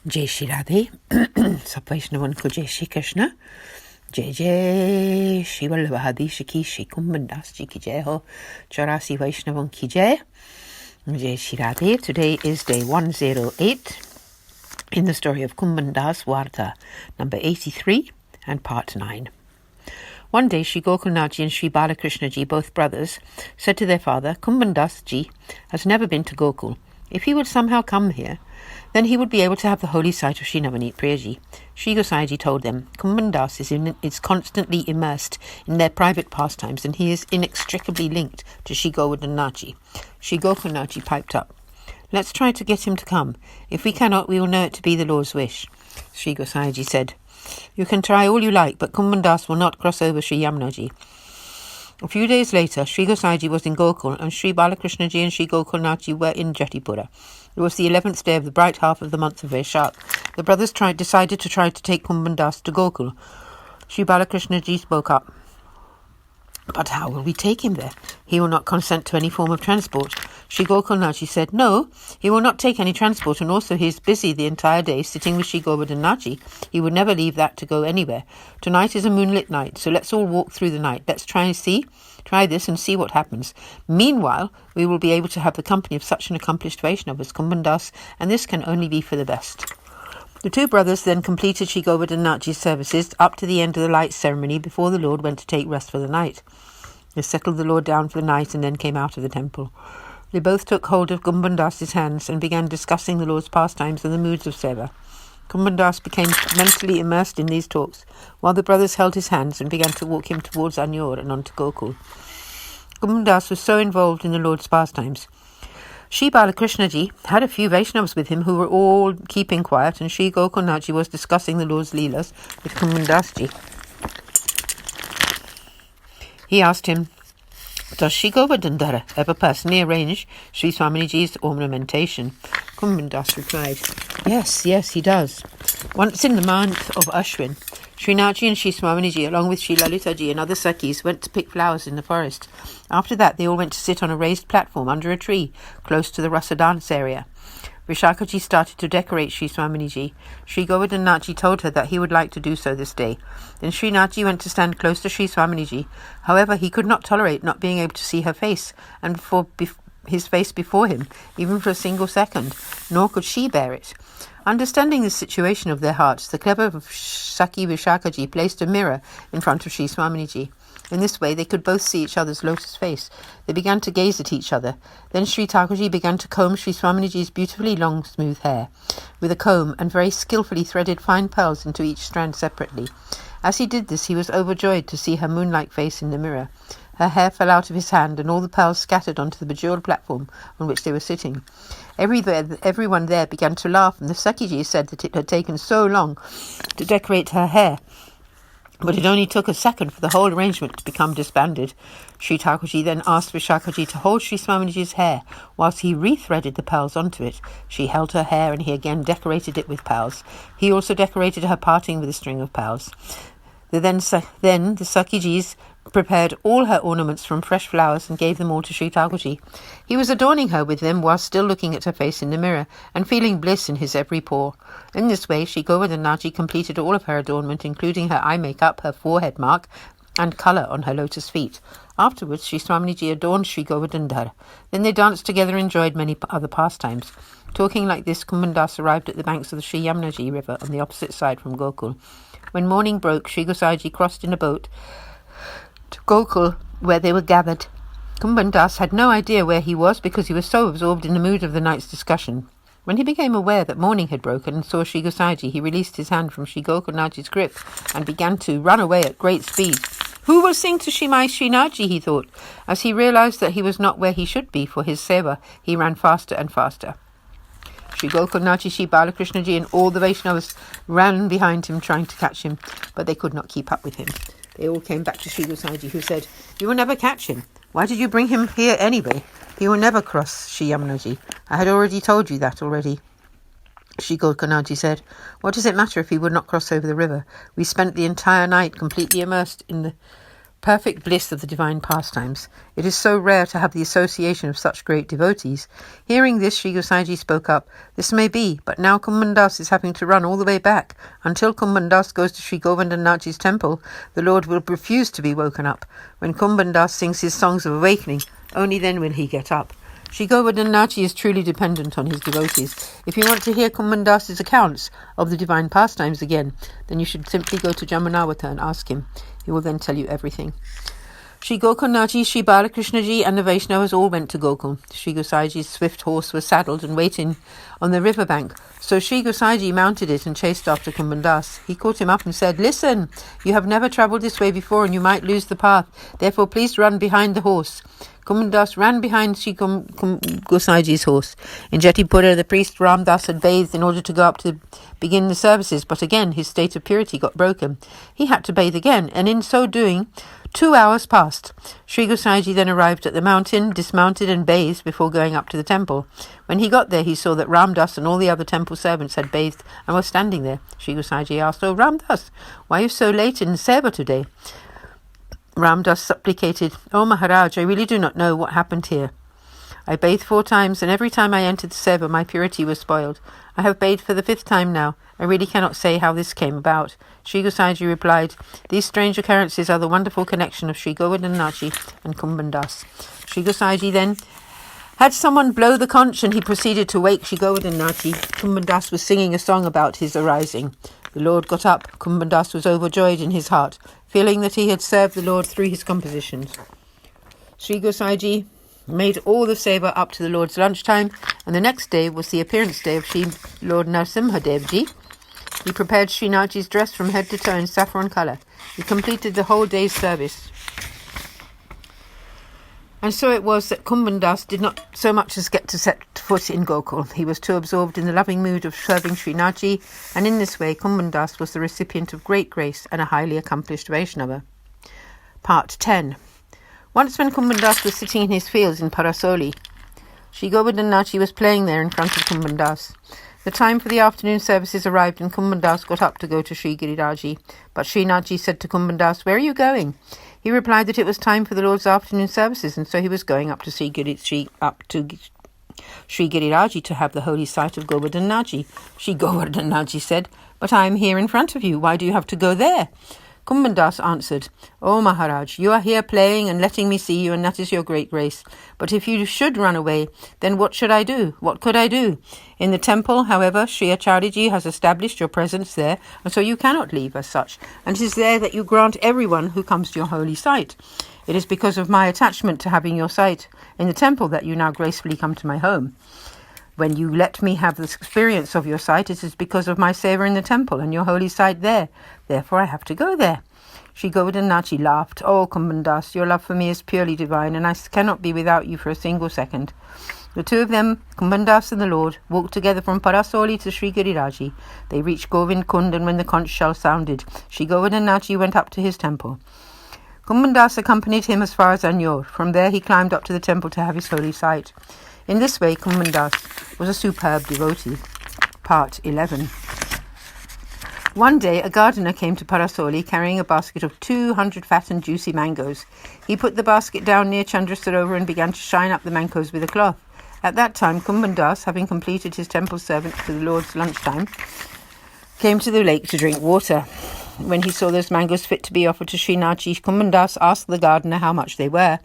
जय श्री राधे सब वैष्णवन को जय श्री कृष्ण जय जय श्री वल्लभाधीश की श्री कुंभन दास जी की जय हो 84 वैष्णवों की जय जय Shri Radhe. Today is day 108 in the story of Kumbhan Das Varta, number 83 and part 9. One day, Sri Gokulnathji and Sri Balakrishnaji, both brothers, said to their father, Kumbhan Das ji has never been to Gokul. If he would somehow come here, then he would be able to have the holy sight of Sri Navneet Priyaji. Sri Gosaiji told them, Kumbhan Das is constantly immersed in their private pastimes, and he is inextricably linked to Sri Govardhanaji. Sri Gokulnathji piped up, let's try to get him to come. If we cannot, we will know it to be the Lord's wish. Sri Gosaiji said, you can try all you like, but Kumbhan Das will not cross over Sri Yamunaji. A few days later, Sri Gosaiji was in Gokul, and Sri Balakrishnaji and Sri Gokulnathji were in Jetipura. It was the 11th day of the bright half of the month of Vaishak. The brothers decided to try to take Kumbhan Das to Gokul. Sri Balakrishnaji spoke up. But how will we take him there? He will not consent to any form of transport. Sri Gokulnathji said, no, he will not take any transport, and also he is busy the entire day sitting with Sri Govardhanaji. He would never leave that to go anywhere. Tonight is a moonlit night, so let's all walk through the night. Let's try this and see what happens. Meanwhile, we will be able to have the company of such an accomplished Vaishnav as Kumbhan Das, and this can only be for the best. The two brothers then completed Sri Govardhanaji's services up to the end of the light ceremony before the Lord went to take rest for the night. They settled the Lord down for the night and then came out of the temple. They both took hold of Kumbhan Das's hands and began discussing the Lord's pastimes and the moods of Seva. Kumbhan Das became mentally immersed in these talks, while the brothers held his hands and began to walk him towards Anyor and on to Gokul. Kumbhan Das was so involved in the Lord's pastimes. Sri Balakrishnaji had a few Vaishnavas with him who were all keeping quiet, and Sri Gokulnathji was discussing the Lord's Leelas with Kumbhan Dasji. He asked him, does Sri Govardhan ever personally arrange Sri Swaminiji's ornamentation? Kumbhan Das replied, yes, he does. Once in the month of Ashwin, Srinathji and Sri Swaminiji, along with Sri Lalitaji and other Sakhis, went to pick flowers in the forest. After that, they all went to sit on a raised platform under a tree, close to the Rasa dance area. Vishakaji started to decorate Sri Swaminiji. Sri Govardhanaji told her that he would like to do so this day. Then Srinathji went to stand close to Sri Swaminiji. However, he could not tolerate not being able to see her face, and his face before him, even for a single second, nor could she bear it. Understanding the situation of their hearts, the clever Sakhi Vishakaji placed a mirror in front of Sri Swaminiji. In this way, they could both see each other's lotus face. They began to gaze at each other. Then Sri Thakurji began to comb Sri Swaminiji's beautifully long, smooth hair with a comb, and very skillfully threaded fine pearls into each strand separately. As he did this, he was overjoyed to see her moon-like face in the mirror. Her hair fell out of his hand, and all the pearls scattered onto the bejeweled platform on which they were sitting. Everyone there began to laugh, and the Sakhiji said that it had taken so long to decorate her hair, but it only took a second for the whole arrangement to become disbanded. Sri Thakurji then asked Vishakaji to hold Sri Swaminiji's hair whilst he rethreaded the pearls onto it. She held her hair, and he again decorated it with pearls. He also decorated her parting with a string of pearls. Then the Sakhijis prepared all her ornaments from fresh flowers and gave them all to Sri Thakurji. He was adorning her with them while still looking at her face in the mirror and feeling bliss in his every pore. In this way, Sri Govardhanaji completed all of her adornment, including her eye makeup, her forehead mark, and colour on her lotus feet. Afterwards, Sri Swaminiji adorned Sri Govardhan. Then they danced together and enjoyed many other pastimes. Talking like this, Kumbhan Das arrived at the banks of the Sri Yamunaji river on the opposite side from Gokul. When morning broke, Sri Gosaiji crossed in a boat to Gokul, where they were gathered. Kumbhan Das had no idea where he was because he was so absorbed in the mood of the night's discussion. When he became aware that morning had broken and saw Sri Gosaiji, he released his hand from Sri Gokulnathji's grip and began to run away at great speed. Who will sing to Shrimai Srinathji, he thought. As he realized that he was not where he should be for his seva, he ran faster and faster. Sri Gokulnathji, Sri Balakrishnaji and all the Vaishnavas ran behind him trying to catch him, but they could not keep up with him. They all came back to Sri Gosaiji, who said, you will never catch him. Why did you bring him here anyway? He will never cross Sri Yamunaji. I had already told you that already. Sri Gokulnathji said, what does it matter if he would not cross over the river? We spent the entire night completely immersed in the perfect bliss of the divine pastimes. It is so rare to have the association of such great devotees. Hearing this, Sri Gosaiji spoke up. This may be, but now Kumbhan Das is having to run all the way back. Until Kumbhan Das goes to Sri Govardhanaji's temple, the Lord will refuse to be woken up. When Kumbhan Das sings his songs of awakening, only then will he get up. Sri Govardhanaji is truly dependent on his devotees. If you want to hear Kumbhan Das's accounts of the divine pastimes again, then you should simply go to Jamunawata and ask him. He will then tell you everything. Sri Gokulnaji, Sri Balakrishnaji and the Vaishnavas all went to Gokul. Sri Gosaiji's swift horse was saddled and waiting on the river bank. So Sri Gosaiji mounted it and chased after Kumbhan Das. He caught him up and said, "Listen, you have never travelled this way before and you might lose the path. Therefore please run behind the horse." Kumbhan Das ran behind Sri Gosaiji's horse. In Jetipura, the priest Ram Das had bathed in order to go up to begin the services, but again his state of purity got broken. He had to bathe again, and in so doing, 2 hours passed. Sri Gosaiji then arrived at the mountain, dismounted and bathed before going up to the temple. When he got there, he saw that Ram Das and all the other temple servants had bathed and were standing there. Sri Gosaiji asked, "Oh, Ram Das, why are you so late in Seva today?" Ram Das supplicated, "Oh, Maharaj, I really do not know what happened here. I bathed 4 times, and every time I entered the Seva, my purity was spoiled. I have bathed for the 5th time now. I really cannot say how this came about." Sri Gosaiji replied, "These strange occurrences are the wonderful connection of Sri Govardhanaji and Kumbhan Das." Sri Gosaiji then had someone blow the conch, and he proceeded to wake Sri Govardhanaji. Kumbhan Das was singing a song about his arising. The Lord got up. Kumbhan Das was overjoyed in his heart, feeling that he had served the Lord through his compositions. Sri Gosaiji made all the seva up to the Lord's lunchtime, and the next day was the appearance day of Sri Lord Narasimha Devji. He prepared Srinathji's dress from head to toe in saffron colour. He completed the whole day's service. And so it was that Kumbhan Das did not so much as get to set foot in Gokul. He was too absorbed in the loving mood of serving Srinathji, and in this way Kumbhan Das was the recipient of great grace and a highly accomplished Vaishnava. Part 10. Once when Kumbhan Das was sitting in his fields in Parasoli, Sri Govardhanaji was playing there in front of Kumbhan Das. The time for the afternoon services arrived, and Kumbhan Das got up to go to Sri Giriraji. But Srinathji said to Kumbhan Das, "Where are you going?" He replied that it was time for the Lord's afternoon services, and so he was going up to Sri Giriraji to have the holy sight of Govardhanaji. Sri Govardhanaji said, "But I am here in front of you. Why do you have to go there?" Kumbhan Das answered, "Oh, Maharaj, you are here playing and letting me see you, and that is your great grace. But if you should run away, then what should I do? What could I do? In the temple, however, Sri Acharyaji has established your presence there, and so you cannot leave as such. And it is there that you grant everyone who comes to your holy site. It is because of my attachment to having your sight in the temple that you now gracefully come to my home. When you let me have this experience of your sight, it is because of my seva in the temple and your holy site there. Therefore I have to go there." Sri Govardhanaji laughed. "Oh, Kumbhan Das, your love for me is purely divine, and I cannot be without you for a single second." The two of them, Kumbhan Das and the Lord, walked together from Parasoli to Sri Giriraji. They reached Govind Kund, and when the conch shell sounded, Sri Govardhanaji went up to his temple. Kumbhan Das accompanied him as far as Anyor. From there he climbed up to the temple to have his holy sight. In this way, Kumbhan Das was a superb devotee. Part 11. One day, a gardener came to Parasoli carrying a basket of 200 fat and juicy mangoes. He put the basket down near Chandra Sarovar and began to shine up the mangoes with a cloth. At that time, Kumbhan Das, having completed his temple service for the Lord's lunchtime, came to the lake to drink water. When he saw those mangoes fit to be offered to Srinathji, Kumbhan Das asked the gardener how much they were.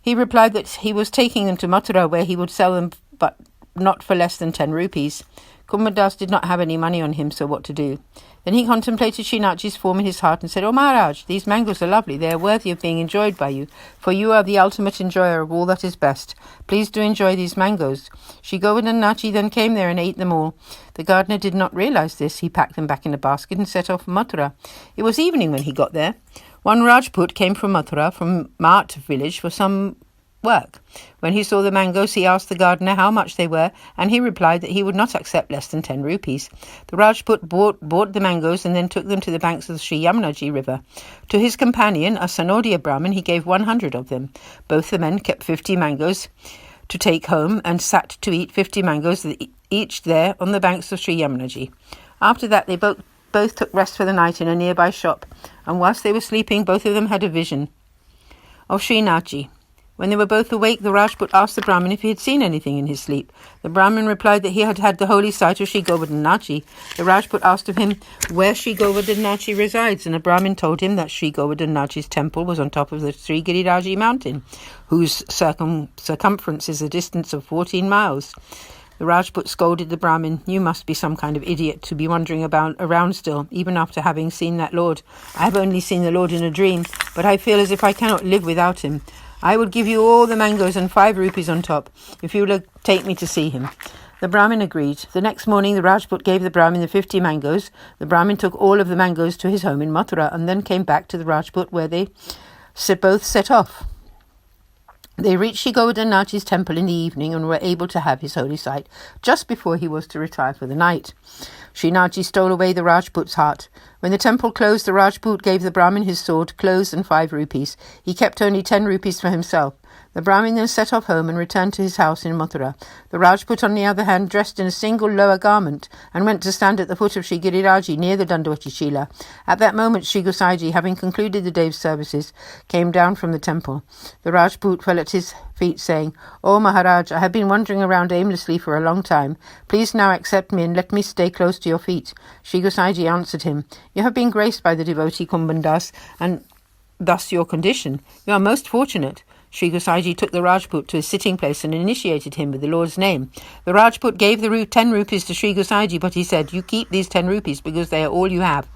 He replied that he was taking them to Mathura, where he would sell them, but not for less than 10 rupees. Kumbhan Das did not have any money on him, so what to do? Then he contemplated Srinathji's form in his heart and said, "Oh, Maharaj, these mangoes are lovely. They are worthy of being enjoyed by you, for you are the ultimate enjoyer of all that is best. Please do enjoy these mangoes." Sri Govardhanaji then came there and ate them all. The gardener did not realize this. He packed them back in a basket and set off for Mathura. It was evening when he got there. One Rajput came from Mathura, from Mart village, for some work. When he saw the mangoes, he asked the gardener how much they were, and he replied that he would not accept less than 10 rupees. The Rajput bought the mangoes and then took them to the banks of the Sri Yamunaji river. To his companion, a Sanodia Brahmin, he gave 100 of them. Both the men kept 50 mangoes to take home and sat to eat 50 mangoes each there on the banks of Sri Yamunaji. After that, they both took rest for the night in a nearby shop, and whilst they were sleeping, both of them had a vision. of Srinathji. When they were both awake, the Rajput asked the Brahmin if he had seen anything in his sleep. The Brahmin replied that he had had the holy sight of Sri Govardhanaji. The Rajput asked of him where Sri Govardhanaji resides, and the Brahmin told him that Sri Govardhanaji's temple was on top of the Sri Giriraji mountain, whose circumference is a distance of 14 miles. The Rajput scolded the Brahmin. "You must be some kind of idiot to be wandering around still, even after having seen that Lord. I have only seen the Lord in a dream, but I feel as if I cannot live without him. I would give you all the mangoes and 5 rupees on top, if you will take me to see him." The Brahmin agreed. The next morning, the Rajput gave the Brahmin the 50 mangoes. The Brahmin took all of the mangoes to his home in Mathura, and then came back to the Rajput, where they both set off. They reached Sri Govardhanaji's temple in the evening and were able to have his holy sight just before he was to retire for the night. Srinathji stole away the Rajput's heart. When the temple closed, the Rajput gave the Brahmin his sword, clothes and 5 rupees. He kept only 10 rupees for himself. The Brahmin then set off home and returned to his house in Mathura. The Rajput, on the other hand, dressed in a single lower garment and went to stand at the foot of Sri Giriraji near the Dandavati Shila. At that moment, Sri Gosaiji, having concluded the day's services, came down from the temple. The Rajput fell at his feet, saying, "O Maharaj, I have been wandering around aimlessly for a long time. Please now accept me and let me stay close to your feet." Sri Gosaiji answered him, "You have been graced by the devotee Kumbhan Das, and thus your condition. You are most fortunate." Sri Gosaiji took the Rajput to his sitting place and initiated him with the Lord's name. The Rajput gave the 10 rupees to Sri Gosaiji, but he said, "You keep these 10 rupees because they are all you have.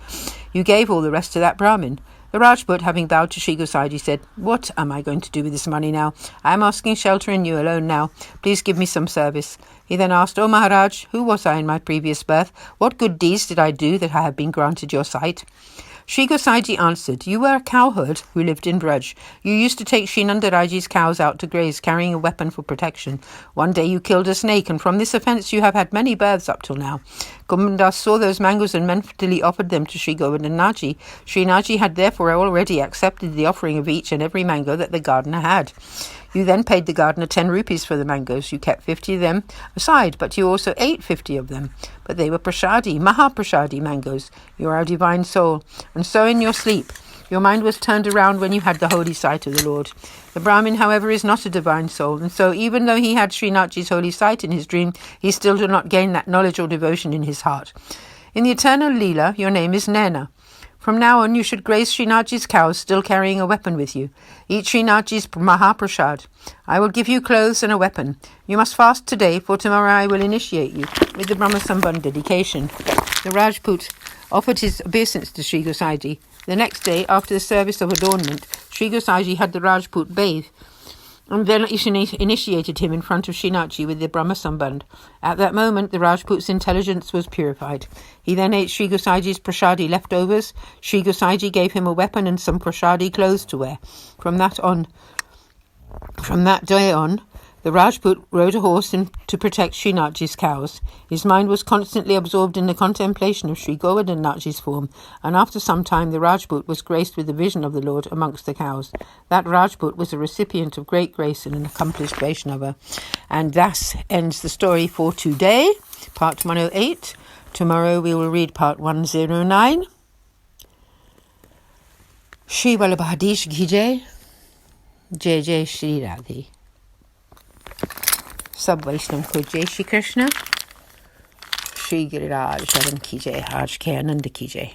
You gave all the rest to that Brahmin." The Rajput, having bowed to Sri Gosaiji, said, "What am I going to do with this money now? I am asking shelter in you alone now. Please give me some service." He then asked, "O Maharaj, who was I in my previous birth? What good deeds did I do that I have been granted your sight?" Sri Gosaiji answered, "You were a cowherd who lived in Vraja. You used to take Sri Nandaraji's cows out to graze, carrying a weapon for protection. One day you killed a snake, and from this offence you have had many births up till now." Kumbhan Das saw those mangoes and mentally offered them to Sri Govardhanaji. Srinathji had therefore already accepted the offering of each and every mango that the gardener had. You then paid the gardener 10 rupees for the mangoes. You kept 50 of them aside, but you also ate 50 of them. But they were prasadi, mahaprasadi mangoes. You are a divine soul, and so in your sleep, your mind was turned around when you had the holy sight of the Lord. The Brahmin, however, is not a divine soul, and so even though he had Srinathji's holy sight in his dream, he still did not gain that knowledge or devotion in his heart. In the eternal Leela, your name is Naina. From now on, you should graze Srinathji's cows, still carrying a weapon with you. Eat Srinathji's Mahaprasad. I will give you clothes and a weapon. You must fast today, for tomorrow I will initiate you with the Brahma Sambandh dedication. The Rajput offered his obeisance to Sri Gosaiji. The next day, after the service of adornment, Sri Gosaiji had the Rajput bathe, and then initiated him in front of Srinathji with the Brahma Sambandh. At that moment, the Rajput's intelligence was purified. He then ate Sri Gosaiji's prasadi leftovers. Sri Gosaiji gave him a weapon and some prasadi clothes to wear. From that day on, the Rajput rode a horse to protect Srinathji's cows. His mind was constantly absorbed in the contemplation of Sri Govardhanaji's form, and after some time the Rajput was graced with the vision of the Lord amongst the cows. That Rajput was a recipient of great grace and an accomplished Vaishnava. And thus ends the story for today, part 108. Tomorrow we will read part 109. Shri Vallabhadish Ki Jai. Jai Jai Shri Radhe. सब वैष्णव को जय श्री कृष्ण। श्री गिरिराज शरण की जय। आज के आनंद की जय।